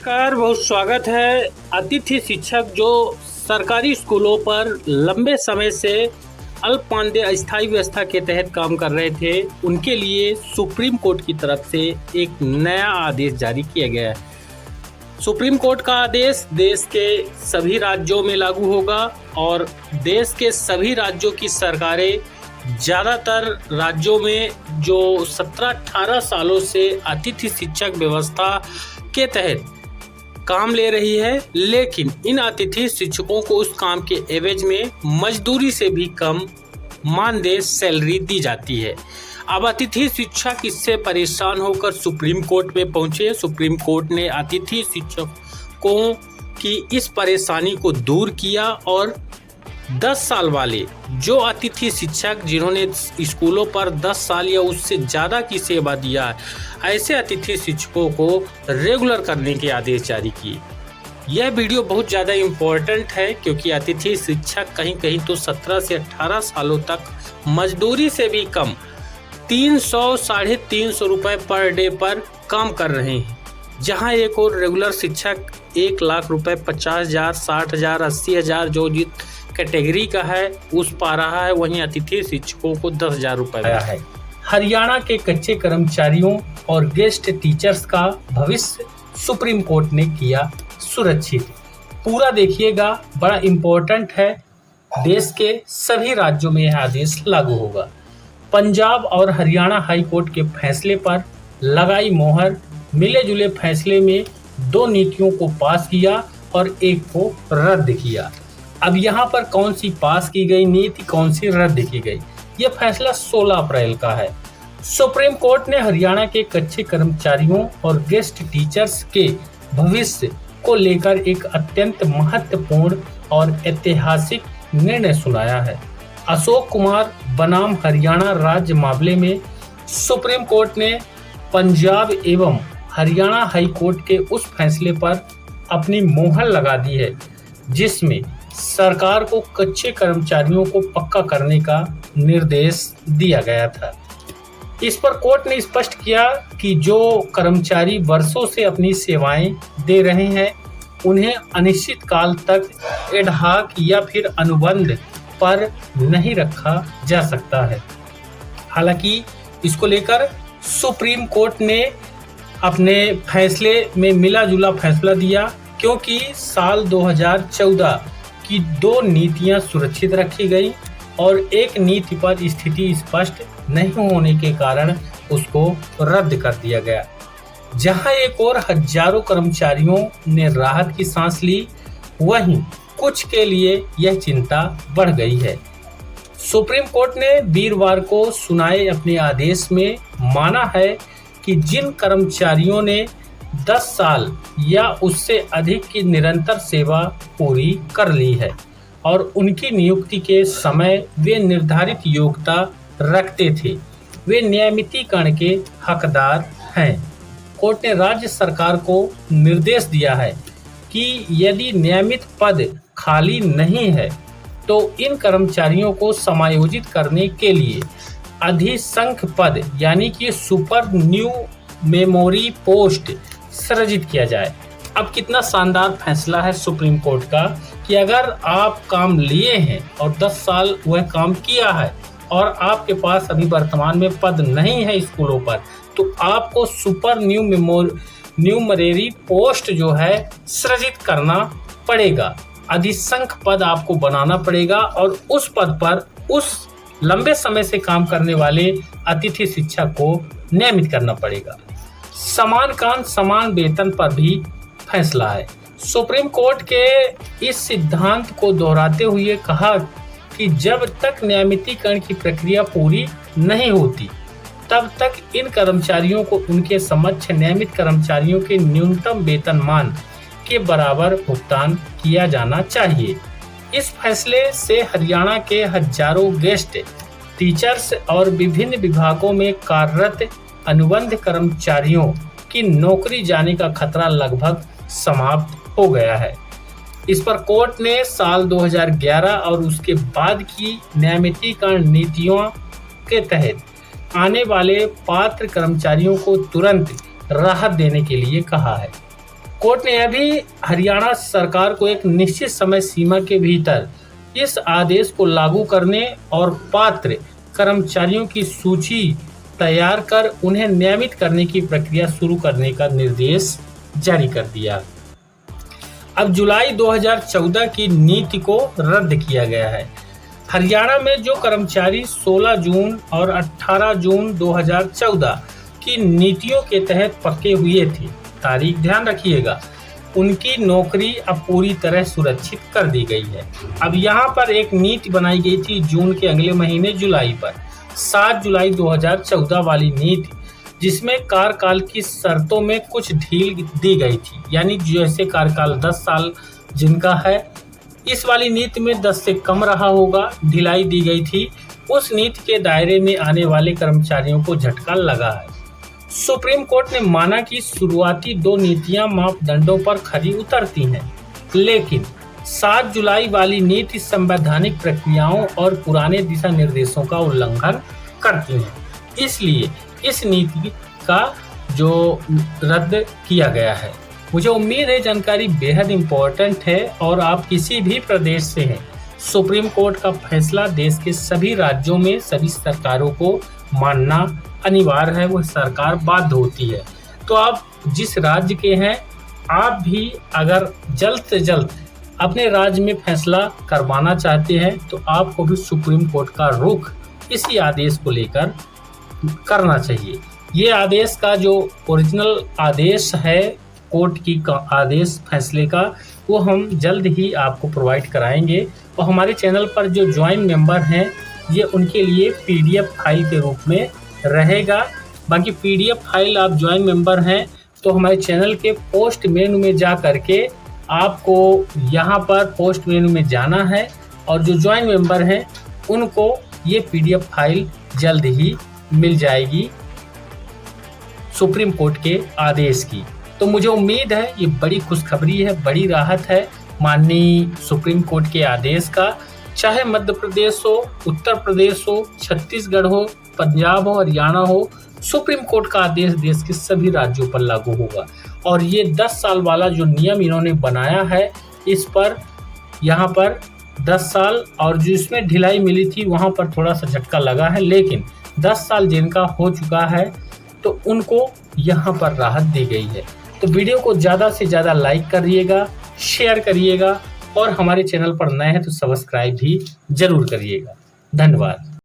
नमस्कार, बहुत स्वागत है। अतिथि शिक्षक जो सरकारी स्कूलों पर लंबे समय से अल्प मानदेय अस्थायी व्यवस्था के तहत काम कर रहे थे, उनके लिए सुप्रीम कोर्ट की तरफ से एक नया आदेश जारी किया गया है। सुप्रीम कोर्ट का आदेश देश के सभी राज्यों में लागू होगा और देश के सभी राज्यों की सरकारें ज़्यादातर राज्यों में जो 17-18 सालों से अतिथि शिक्षक व्यवस्था के तहत काम ले रही है, लेकिन इन अतिथि शिक्षकों को उस काम के एवज में मजदूरी से भी कम मानदेय सैलरी दी जाती है। अब अतिथि शिक्षक इससे परेशान होकर सुप्रीम कोर्ट में पहुंचे। सुप्रीम कोर्ट ने अतिथि शिक्षकों की इस परेशानी को दूर किया और 10 साल वाले जो अतिथि शिक्षक जिन्होंने स्कूलों पर 10 साल या उससे ज़्यादा की सेवा दिया है, ऐसे अतिथि शिक्षकों को रेगुलर करने के आदेश जारी किए। यह वीडियो बहुत ज़्यादा इम्पोर्टेंट है क्योंकि अतिथि शिक्षक कहीं कहीं तो 17 से 18 सालों तक मजदूरी से भी कम 300-350 रुपये पर डे पर काम कर रहे हैं, जहां एक और रेगुलर शिक्षक 1 लाख रुपए 50,000, 60,000, 80,000 जो जिस कैटेगरी का है उस पा रहा है, वहीं अतिथि शिक्षकों को 10,000 रुपये आया है। हरियाणा के कच्चे कर्मचारियों और गेस्ट टीचर्स का भविष्य सुप्रीम कोर्ट ने किया सुरक्षित। पूरा देखिएगा, बड़ा इम्पोर्टेंट है। देश के सभी राज्यों में यह आदेश लागू होगा। पंजाब और हरियाणा हाई कोर्ट के फैसले पर लगाई मोहर। मिले जुले फैसले में 2 नीतियों को पास किया और एक को रद्द किया। अब यहाँ पर कौन सी पास की गई नीति, कौन सी रद्द की गई, ये फैसला 16 अप्रैल का है। सुप्रीम कोर्ट ने हरियाणा के कच्चे कर्मचारियों और गेस्ट टीचर्स के भविष्य को लेकर एक अत्यंत महत्वपूर्ण और ऐतिहासिक निर्णय सुनाया है। अशोक कुमार बनाम हरियाणा राज्य मामले में सुप्रीम कोर्ट ने पंजाब एवं हरियाणा हाई कोर्ट के उस फैसले पर अपनी मोहर लगा दी है जिसमें सरकार को कच्चे कर्मचारियों को पक्का करने का निर्देश दिया गया था। इस पर कोर्ट ने स्पष्ट किया कि जो कर्मचारी वर्षों से अपनी सेवाएं दे रहे हैं, उन्हें अनिश्चित काल तक एडहॉक या फिर अनुबंध पर नहीं रखा जा सकता है। हालांकि इसको लेकर सुप्रीम कोर्ट ने अपने फैसले में मिला जुला फैसला दिया, क्योंकि साल 2014 की 2 नीतियां सुरक्षित रखी गई और एक नीति पर स्थिति स्पष्ट नहीं होने के कारण उसको रद्द कर दिया गया। जहां एक और हजारों कर्मचारियों ने राहत की सांस ली, वहीं कुछ के लिए यह चिंता बढ़ गई है। सुप्रीम कोर्ट ने वीरवार को सुनाए अपने आदेश में माना है कि जिन कर्मचारियों ने 10 साल या उससे अधिक की निरंतर सेवा पूरी कर ली है और उनकी नियुक्ति के समय वे निर्धारित योग्यता रखते थे, वे नियमितीकरण के हकदार हैं। कोर्ट ने राज्य सरकार को निर्देश दिया है कि यदि नियमित पद खाली नहीं है तो इन कर्मचारियों को समायोजित करने के लिए अधिसंख्य पद यानी कि सुपर न्यू मेमोरी पोस्ट सृजित किया जाए। अब कितना शानदार फैसला है सुप्रीम कोर्ट का कि अगर आप काम लिए हैं और 10 साल वह काम किया है और आपके पास अभी वर्तमान में पद नहीं है स्कूलों पर, तो आपको सुपर न्यूमरेरी पोस्ट जो है सृजित करना पड़ेगा। अधिसंख्य पद आपको बनाना पड़ेगा और उस पद पर उस लंबे समय से काम करने वाले अतिथि शिक्षक को नियमित करना पड़ेगा। समान काम समान वेतन पर भी फैसला है। सुप्रीम कोर्ट के इस सिद्धांत को दोहराते हुए कहा कि जब तक नियमितीकरण की प्रक्रिया पूरी नहीं होती, तब तक इन कर्मचारियों को उनके समक्ष नियमित कर्मचारियों के न्यूनतम वेतनमान के बराबर भुगतान किया जाना चाहिए। इस फैसले से हरियाणा के हजारों गेस्ट टीचर्स और विभिन्न विभागों में कार्यरत अनुबंध कर्मचारियों की नौकरी जाने का खतरा लगभग समाप्त हो गया है। इस पर कोर्ट ने साल 2011 और उसके बाद की नियमितीकरण नीतियों के तहत आने वाले पात्र कर्मचारियों को तुरंत राहत देने के लिए कहा है। कोर्ट ने यह भी हरियाणा सरकार को एक निश्चित समय सीमा के भीतर इस आदेश को लागू करने और पात्र कर्मचारियों की सूची तैयार कर उन्हें नियमित करने की प्रक्रिया शुरू करने का निर्देश जारी कर दिया। अब जुलाई 2014 की नीति को रद्द किया गया है। हरियाणा में जो कर्मचारी 16 जून और 18 जून 2014 की नीतियों के तहत पक्के हुए थे, तारीख ध्यान रखिएगा, उनकी नौकरी अब पूरी तरह सुरक्षित कर दी गई है। अब यहाँ पर एक नीति बनाई गई थी जून के अगले महीने जुलाई पर, 7 जुलाई 2014 वाली नीति, जिसमें कार्यकाल की शर्तों में कुछ ढील दी गई थी। यानी जैसे कार्यकाल 10 साल जिनका है, इस वाली नीति में 10 से कम रहा होगा, ढिलाई दी गई थी। उस नीति के दायरे में आने वाले कर्मचारियों को झटका लगा है। सुप्रीम कोर्ट ने माना कि शुरुआती 2 नीतियां मापदंडों पर खरी उतरती हैं, लेकिन 7 जुलाई वाली नीति संवैधानिक प्रक्रियाओं और पुराने दिशा निर्देशों का उल्लंघन करती है। इसलिए इस नीति का जो रद्द किया गया है। मुझे उम्मीद है जानकारी बेहद इम्पोर्टेंट है और आप किसी भी प्रदेश से हैं। सुप्रीम कोर्ट का फैसला देश के सभी राज्यों में सभी सरकारों को मानना अनिवार्य है, वह सरकार बाध्य होती है। तो आप जिस राज्य के हैं, आप भी अगर जल्द से जल्द अपने राज्य में फैसला करवाना चाहते हैं तो आपको भी सुप्रीम कोर्ट का रुख इसी आदेश को लेकर करना चाहिए। ये आदेश का जो ओरिजिनल आदेश है कोर्ट की आदेश फैसले का, वो हम जल्द ही आपको प्रोवाइड कराएंगे। और हमारे चैनल पर जो ज्वाइन मेंबर हैं, ये उनके लिए पीडीएफ फाइल के रूप में रहेगा। बाकी पीडीएफ फाइल आप ज्वाइन मेंबर हैं तो हमारे चैनल के पोस्ट मेनू में जा करके आपको यहाँ पर पोस्ट मेनू में जाना है और जो ज्वाइन मेंबर हैं उनको ये पीडीएफ फाइल जल्द ही मिल जाएगी सुप्रीम कोर्ट के आदेश की। तो मुझे उम्मीद है ये बड़ी खुशखबरी है, बड़ी राहत है माननीय सुप्रीम कोर्ट के आदेश का। चाहे मध्य प्रदेश हो, उत्तर प्रदेश हो, छत्तीसगढ़ हो, पंजाब हो, हरियाणा हो, सुप्रीम कोर्ट का आदेश देश के सभी राज्यों पर लागू होगा। और ये 10 साल वाला जो नियम इन्होंने बनाया है, इस पर यहाँ पर 10 साल और जो इसमें ढिलाई मिली थी वहाँ पर थोड़ा सा झटका लगा है, लेकिन 10 साल जिनका हो चुका है तो उनको यहाँ पर राहत दी गई है। तो वीडियो को ज़्यादा से ज़्यादा लाइक करिएगा, शेयर करिएगा और हमारे चैनल पर नए हैं तो सब्सक्राइब भी जरूर करिएगा। धन्यवाद।